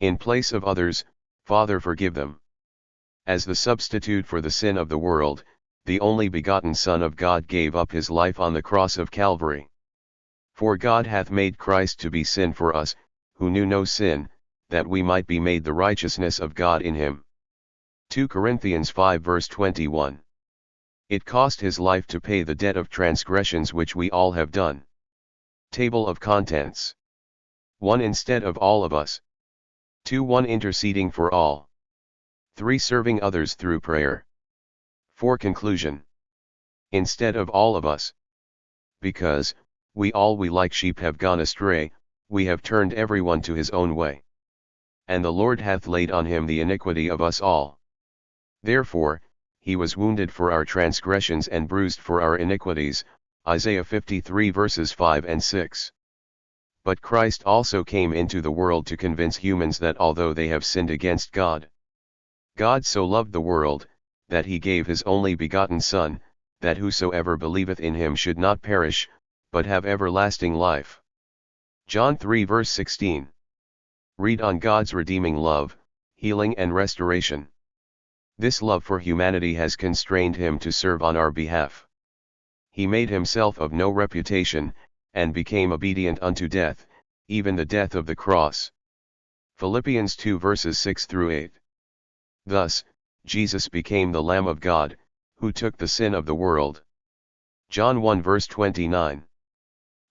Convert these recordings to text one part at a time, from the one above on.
In place of others, Father, forgive them. As the substitute for the sin of the world, the only begotten Son of God gave up his life on the cross of Calvary. For God hath made Christ to be sin for us, who knew no sin, that we might be made the righteousness of God in him. 2 Corinthians 5 verse 21. It cost his life to pay the debt of transgressions which we all have done. Table of contents. 1 instead of all of us. 2 1 interceding for all. 3 serving others through prayer. 4 conclusion. Instead of all of us. Because, we like sheep have gone astray, we have turned everyone to his own way. And the Lord hath laid on him the iniquity of us all. Therefore, he was wounded for our transgressions and bruised for our iniquities, Isaiah 53 verses 5 and 6. But Christ also came into the world to convince humans that although they have sinned against God, God so loved the world, that he gave his only begotten Son, that whosoever believeth in him should not perish, but have everlasting life. John 3 verse 16. Read on God's redeeming love, healing and restoration. This love for humanity has constrained him to serve on our behalf. He made himself of no reputation, and became obedient unto death, even the death of the cross. Philippians 2 verses 6 through 8. Thus, Jesus became the Lamb of God, who took the sin of the world. John 1 verse 29.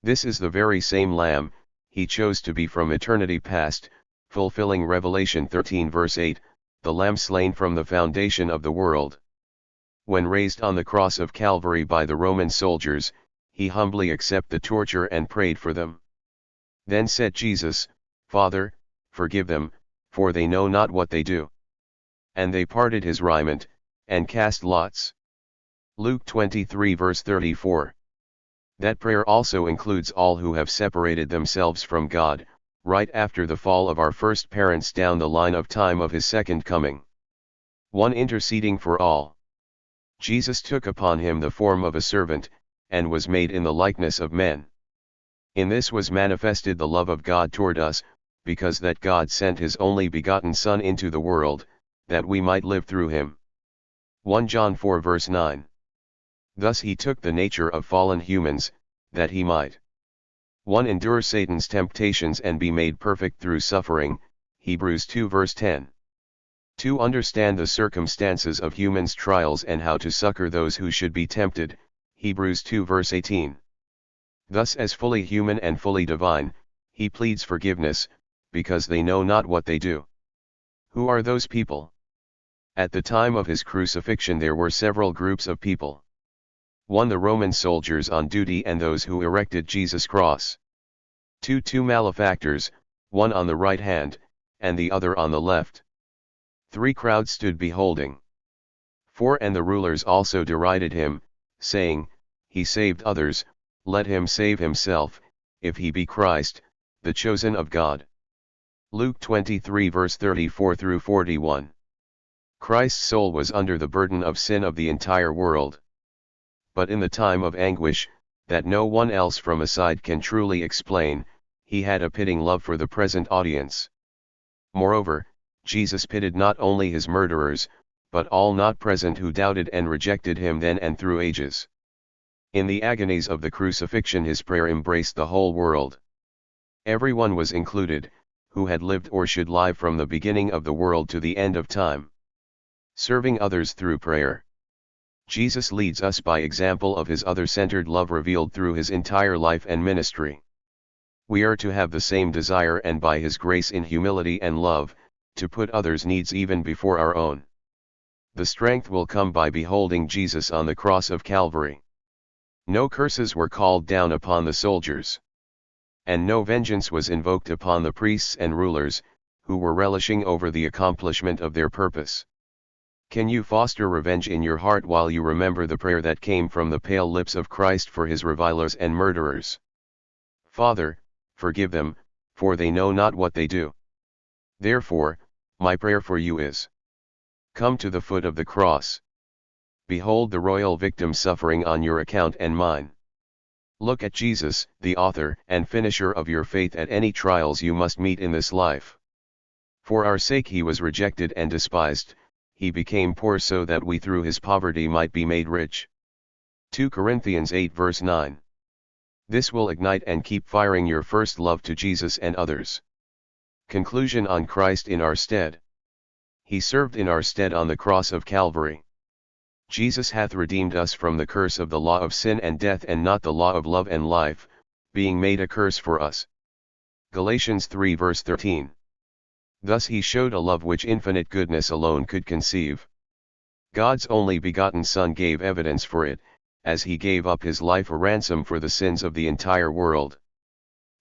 This is the very same Lamb he chose to be from eternity past, fulfilling Revelation 13 verse 8, the Lamb slain from the foundation of the world. When raised on the cross of Calvary by the Roman soldiers, he humbly accepted the torture and prayed for them. Then said Jesus, Father, forgive them, for they know not what they do. And they parted his raiment, and cast lots. Luke 23 verse 34. That prayer also includes all who have separated themselves from God, right after the fall of our first parents down the line of time of his second coming. 1 interceding for all. Jesus took upon him the form of a servant, and was made in the likeness of men. In this was manifested the love of God toward us, because that God sent his only begotten Son into the world, that we might live through him. 1 John 4 verse 9. Thus he took the nature of fallen humans, that he might 1 endure Satan's temptations and be made perfect through suffering, Hebrews 2 verse 10. 2 understand the circumstances of humans' trials and how to succor those who should be tempted, Hebrews 2 verse 18. Thus as fully human and fully divine, he pleads forgiveness, because they know not what they do. Who are those people? At the time of his crucifixion there were several groups of people. 1 the Roman soldiers on duty and those who erected Jesus' cross. 2 two malefactors, one on the right hand, and the other on the left. 3 crowds stood beholding. 4 and the rulers also derided him, saying, He saved others, let him save himself, if he be Christ, the chosen of God. Luke 23 verse 34 through 41. Christ's soul was under the burden of sin of the entire world. But in the time of anguish, that no one else from aside can truly explain, he had a pitying love for the present audience. Moreover, Jesus pitied not only his murderers, but all not present who doubted and rejected him then and through ages. In the agonies of the crucifixion his prayer embraced the whole world. Everyone was included, who had lived or should live from the beginning of the world to the end of time. Serving others through prayer. Jesus leads us by example of his other-centered love revealed through his entire life and ministry. We are to have the same desire and by his grace in humility and love, to put others' needs even before our own. The strength will come by beholding Jesus on the cross of Calvary. No curses were called down upon the soldiers. And no vengeance was invoked upon the priests and rulers, who were relishing over the accomplishment of their purpose. Can you foster revenge in your heart while you remember the prayer that came from the pale lips of Christ for his revilers and murderers? Father, forgive them, for they know not what they do. Therefore, my prayer for you is: come to the foot of the cross. Behold the royal victim suffering on your account and mine. Look at Jesus, the author and finisher of your faith at any trials you must meet in this life. For our sake he was rejected and despised, he became poor so that we through his poverty might be made rich. 2 Corinthians 8 verse 9. This will ignite and keep firing your first love to Jesus and others. Conclusion on Christ in our stead. He served in our stead on the cross of Calvary. Jesus hath redeemed us from the curse of the law of sin and death, and not the law of love and life, being made a curse for us. Galatians 3 verse 13. Thus he showed a love which infinite goodness alone could conceive. God's only begotten Son gave evidence for it, as he gave up his life a ransom for the sins of the entire world.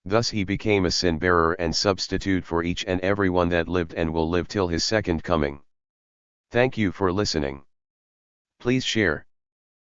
Thus he became a sin-bearer and substitute for each and every one that lived and will live till his second coming. Thank you for listening. Please share,